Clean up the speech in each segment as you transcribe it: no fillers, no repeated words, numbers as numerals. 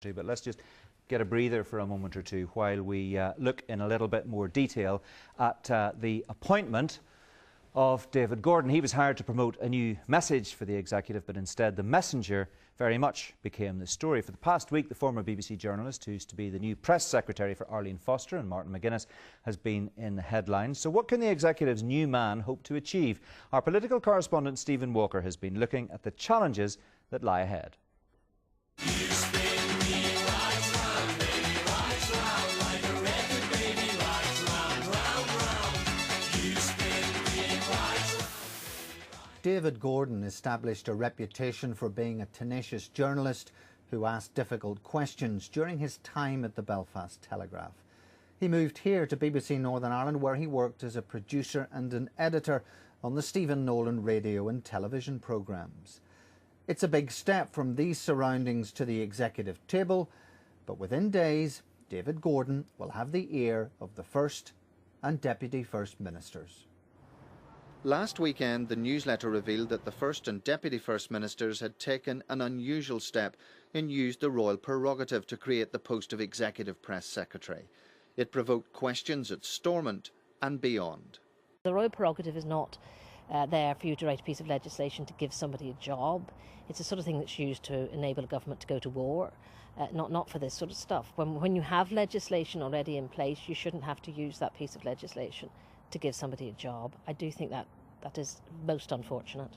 But let's just get a breather for a moment or two while we look in a little bit more detail at the appointment of David Gordon. He was hired to promote a new message for the executive, but instead the messenger very much became the story. For the past week, the former BBC journalist, who used to be the new press secretary for Arlene Foster and Martin McGuinness, has been in the headlines. So what can the executive's new man hope to achieve? Our political correspondent Stephen Walker has been looking at the challenges that lie ahead. David Gordon established a reputation for being a tenacious journalist who asked difficult questions during his time at the Belfast Telegraph. He moved here to BBC Northern Ireland, where he worked as a producer and an editor on the Stephen Nolan radio and television programmes. It's a big step from these surroundings to the executive table, but within days, David Gordon will have the ear of the First and Deputy First Ministers. Last weekend, the newsletter revealed that the First and Deputy First Ministers had taken an unusual step and used the Royal Perogative to create the post of Executive Press Secretary. It provoked questions at Stormont and beyond. The Royal Perogative is not there for you to write a piece of legislation to give somebody a job. It's the sort of thing that's used to enable a government to go to war, not for this sort of stuff. When you have legislation already in place, you shouldn't have to use that piece of legislation to give somebody a job. I do think that is most unfortunate.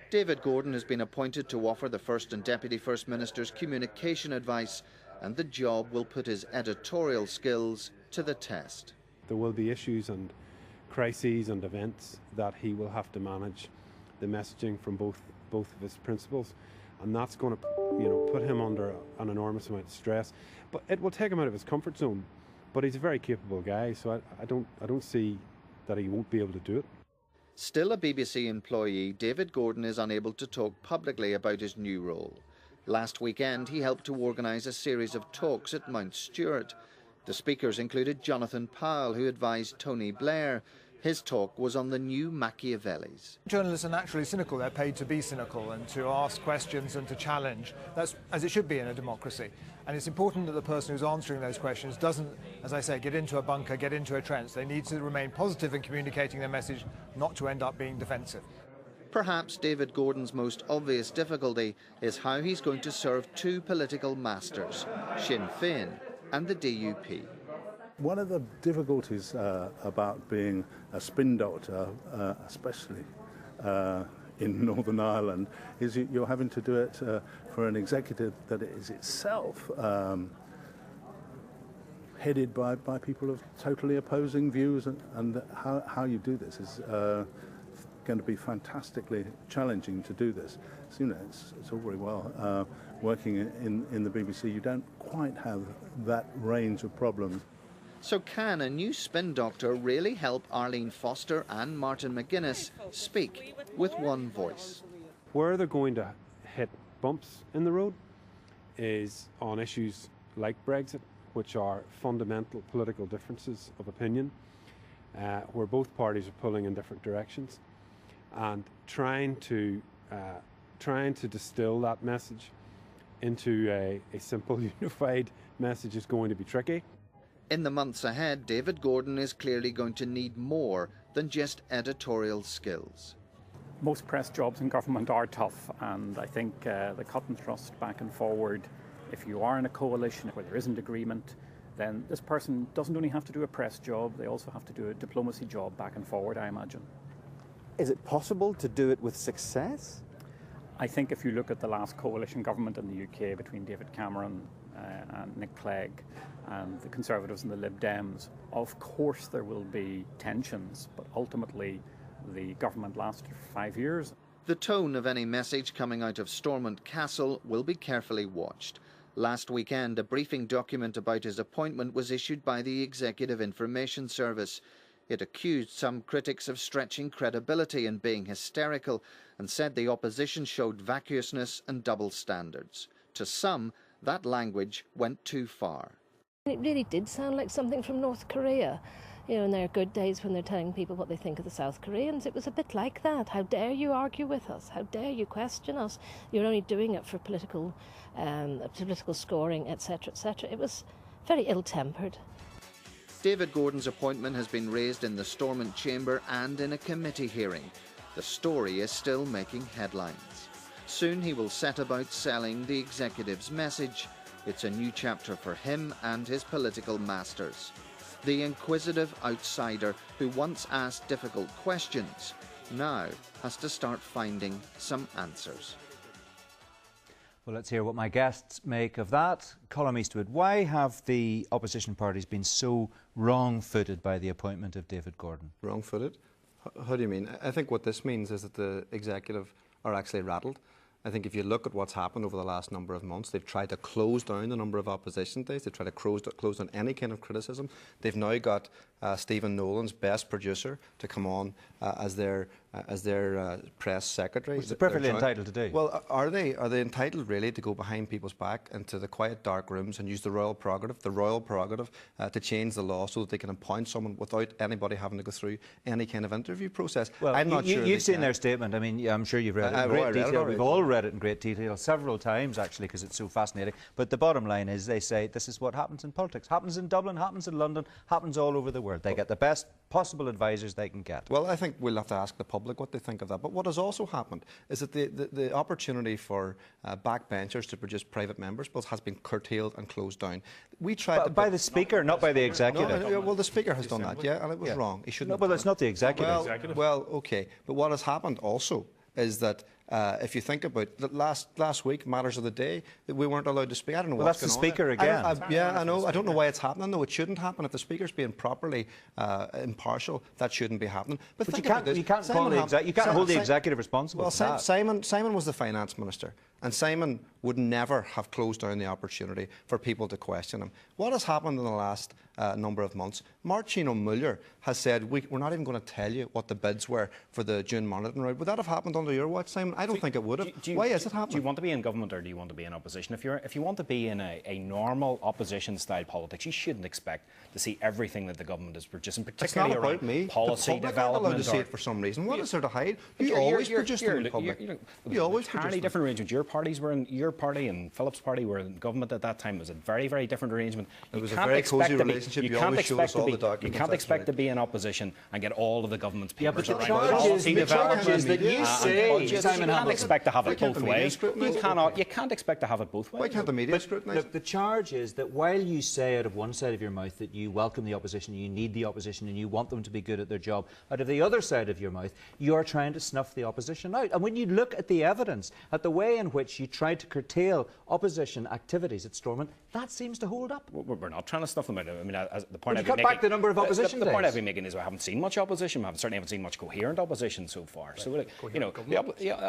David Gordon has been appointed to offer the First and Deputy First Ministers communication advice, and the job will put his editorial skills to the test. There will be issues and crises and events that he will have to manage the messaging from both of his principals, and that's going to put him under an enormous amount of stress. But it will take him out of his comfort zone. But he's a very capable guy, so I don't see that he won't be able to do it. Still a BBC employee, David Gordon is unable to talk publicly about his new role. Last weekend, he helped to organise a series of talks at Mount Stewart. The speakers included Jonathan Powell, who advised Tony Blair. His talk was on the new Machiavellis. Journalists are naturally cynical. They're paid to be cynical and to ask questions and to challenge. That's as it should be in a democracy. And it's important that the person who's answering those questions doesn't, as I say, get into a bunker, get into a trench. They need to remain positive in communicating their message, not to end up being defensive. Perhaps David Gordon's most obvious difficulty is how he's going to serve two political masters, Sinn Féin and the DUP. One of the difficulties about being a spin doctor, especially in Northern Ireland, is you're having to do it for an executive that is itself headed by people of totally opposing views, and how you do this is going to be fantastically challenging to do this. So, it's all very well working in the BBC. You don't quite have that range of problems. So can a new spin doctor really help Arlene Foster and Martin McGuinness speak with one voice? Where they're going to hit bumps in the road is on issues like Brexit, which are fundamental political differences of opinion, where both parties are pulling in different directions, and trying to distill that message into a simple, unified message is going to be tricky. In the months ahead, David Gordon is clearly going to need more than just editorial skills. Most press jobs in government are tough, and I think the cut and thrust back and forward, if you are in a coalition where there isn't agreement, then this person doesn't only have to do a press job, they also have to do a diplomacy job back and forward, I imagine. Is it possible to do it with success? I think if you look at the last coalition government in the UK between David Cameron and Nick Clegg and the Conservatives and the Lib Dems, of course there will be tensions, but ultimately the government lasted for 5 years. The tone of any message coming out of Stormont Castle will be carefully watched. Last weekend, a briefing document about his appointment was issued by the Executive Information Service. It accused some critics of stretching credibility and being hysterical, and said the opposition showed vacuousness and double standards. To some, that language went too far. It really did sound like something from North Korea. You know, and there are good days when they're telling people what they think of the South Koreans. It was a bit like that. How dare you argue with us? How dare you question us? You're only doing it for political scoring, etc., etc. It was very ill-tempered. David Gordon's appointment has been raised in the Stormont chamber and in a committee hearing. The story is still making headlines. Soon he will set about selling the executive's message. It's a new chapter for him and his political masters. The inquisitive outsider who once asked difficult questions now has to start finding some answers. Well, let's hear what my guests make of that. Colm Eastwood, why have the opposition parties been so wrong-footed by the appointment of David Gordon? Wrong-footed? How do you mean? I think what this means is that the executive are actually rattled. I think if you look at what's happened over the last number of months, they've tried to close down the number of opposition days. They've tried to close down any kind of criticism. They've now got Stephen Nolan's best producer to come on as their press secretary. Which they're perfectly entitled to do. Well, are they? Are they entitled really to go behind people's back into the quiet dark rooms and use the Royal Perogative to change the law so that they can appoint someone without anybody having to go through any kind of interview process? Well, I'm not sure. You've seen their statement. I mean, I'm sure you've read it in great detail. We've all read it in great detail several times, actually, because it's so fascinating. But the bottom line is they say this is what happens in politics. Happens in Dublin, happens in London, happens all over the world. They get the best possible advisors they can get. Well, I think we'll have to ask the public what they think of that. But what has also happened is that the opportunity for backbenchers to produce private members' bills has been curtailed and closed down. We tried by the Speaker, not by the Executive. No, well, the Speaker has done that, yeah, and it was wrong. He shouldn't. No, well, it's not the Executive. Well, okay. But what has happened also is that if you think about that last week, matters of the day, that we weren't allowed to speak. I don't know what's going on. That's the Speaker again. Yeah, I know. I don't know why it's happening, though. It shouldn't happen. If the Speaker's being properly impartial, that shouldn't be happening. But you can't hold the Executive responsible. Well, Simon was the Finance Minister, and Simon would never have closed down the opportunity for people to question him. What has happened in the last number of months? Martin O'Muller has said, we're not even going to tell you what the bids were for the June monitoring round. Would that have happened under your watch, Simon? I don't think it would have. Why is it happening? Do you want to be in government or do you want to be in opposition? If you want to be in a normal opposition-style politics, you shouldn't expect to see everything that the government is producing, particularly around policy development. I'm allowed to see it for some reason. What is there to hide? You always produced it in public. You always produced entirely different arrangements. Your party and Philip's party were in government at that time. It was a very, very different arrangement. It was a very cosy relationship. You always showed us all the documents. You can't expect to be in opposition and get all of the government's papers around policy development. That you say, Simon, you can't expect to have it both ways. You can't expect to have it both ways. Why can't the media scrutinise? Look, the charge is that while you say out of one side of your mouth that you welcome the opposition, you need the opposition and you want them to be good at their job, out of the other side of your mouth, you're trying to snuff the opposition out. And when you look at the evidence, at the way in which you tried to curtail opposition activities at Stormont, that seems to hold up. We're not trying to snuff them out. I mean, the point I've been making, back the number of opposition the point I've been making is we haven't seen much opposition. We certainly haven't seen much coherent opposition so far. Right.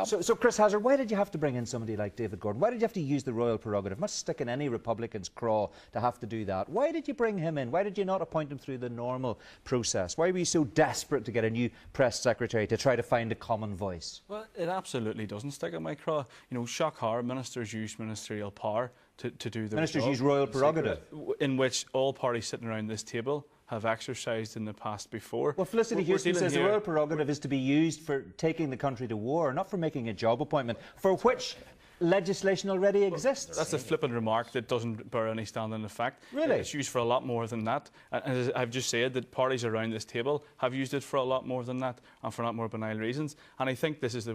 So, so Chris Hazard, why did you have to bring in somebody like David Gordon? Why did you have to use the Royal Perogative? It must stick in any Republican's craw to have to do that. Why did you bring him in? Why did you not appoint him through the normal process? Why were you so desperate to get a new press secretary to try to find a common voice? Well, it absolutely doesn't stick in my craw. You know, shock horror, ministers use ministerial power to do their Ministers job. use Royal Prerogative. In which all parties sitting around this table have exercised in the past before. Well, Felicity Huston says the Royal Prerogative is to be used for taking the country to war, not for making a job appointment, for which legislation already exists. That's a flippant remark that doesn't bear any standing in fact. Really? It's used for a lot more than that. And as I've just said, that parties around this table have used it for a lot more than that and for a lot more benign reasons. And I think this is I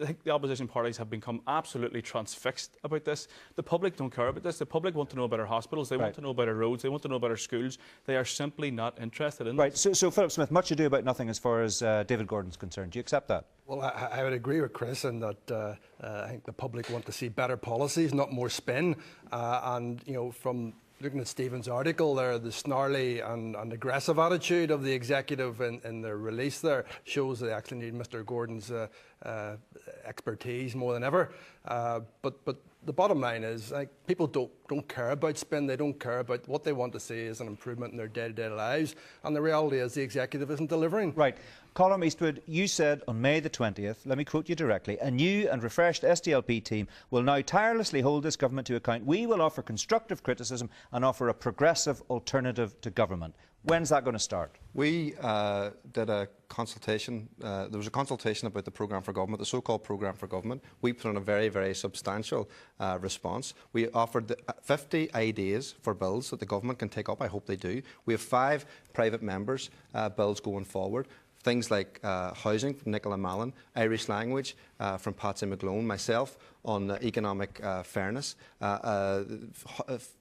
think the opposition parties have become absolutely transfixed about this. The public don't care about this. The public want to know about our hospitals. They want to know about our roads. They want to know about our schools. They are simply not interested in this. So Philip Smith, much ado about nothing as far as David Gordon's concerned. Do you accept that? Well, I would agree with Chris in that I think the public want to see better policies, not more spin. And, you know, from looking at Stephen's article there, the snarly and aggressive attitude of the executive in their release there shows they actually need Mr. Gordon's expertise more than ever. But the bottom line is, like, people don't care about spin. They don't care about what they want to see is an improvement in their day-to-day lives. And the reality is the executive isn't delivering. Right. Colm Eastwood, you said on May the 20th, let me quote you directly, a new and refreshed SDLP team will now tirelessly hold this government to account. We will offer constructive criticism and offer a progressive alternative to government. When's that going to start? We did a consultation. There was a consultation about the programme for government, the so-called programme for government. We put in a very, very substantial response. We offered 50 ideas for bills that the government can take up. I hope they do. We have 5 private members' bills going forward. Things like housing from Nicola Mallon, Irish language from Patsy McGlone, myself on economic fairness,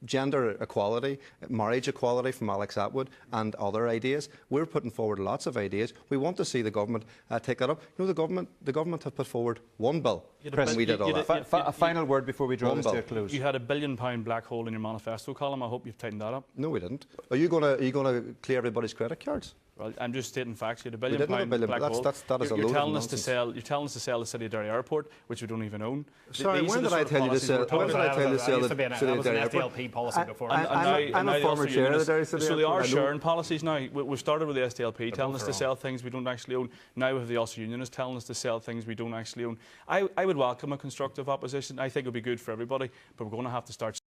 gender equality, marriage equality from Alex Atwood, and other ideas. We're putting forward lots of ideas. We want to see the government take that up. You know, the government have put forward one bill. Chris, we did all that. A final word before we draw this to a close. You had £1 billion black hole in your manifesto column. I hope you've tightened that up. No, we didn't. Are you going to clear everybody's credit cards? Well, I'm just stating facts. You had £1 billion black hole. That is a you're load telling of us to nonsense. You're telling us to sell the City of Derry Airport, which we don't even own. Sorry, when did I tell you to sell? When did I tell you to sell the City of Derry Airport? SDLP policy before. I'm a former chair of the Derry City So they Airport. are sharing policies now. We've started with the SDLP telling us to sell things we don't actually own. Now we have the Ulster Unionists telling us to sell things we don't actually own. I would welcome a constructive opposition. I think it would be good for everybody, but we're going to have to start